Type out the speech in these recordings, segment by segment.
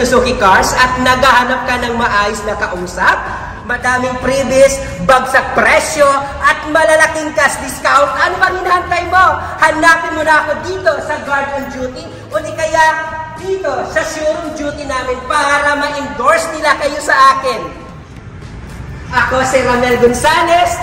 Suzuki Cars at naghahanap ka ng maayos na kausap, madaming freebies, bagsak presyo, at malalaking cash discount, ano bang hinahantay mo? Hanapin mo na ako dito sa Guard on Duty o di kaya dito sa showroom duty namin para ma-endorse nila kayo sa akin. Ako si Ramel Gonzales,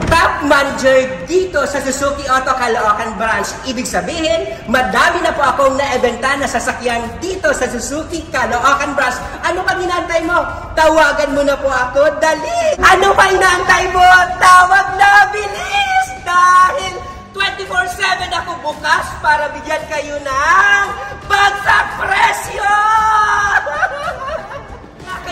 top manager dito sa Suzuki Auto Caloocan Branch. Ibig sabihin, madami na po akong na-ebenta na sasakyan dito sa Suzuki Caloocan Branch. Ano pang inaantay mo? Tawagan mo na po ako, dali! Ano pang inaantay mo? Tawag na, bilis! Dahil 24/7 ako bukas para bigyan kayo ng bagsak presyo!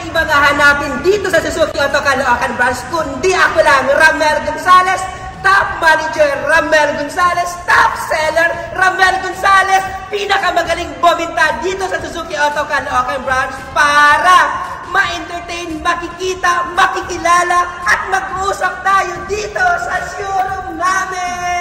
Iba nga hanapin dito sa Suzuki Auto Caloocan Branch, kundi ako lang, Ramel Gonzales, top manager, Ramel Gonzales, top seller, Ramel Gonzales, pinakamagaling buminta dito sa Suzuki Auto Caloocan Branch para ma-entertain, makikita, makikilala, at mag-uusap tayo dito sa showroom namin!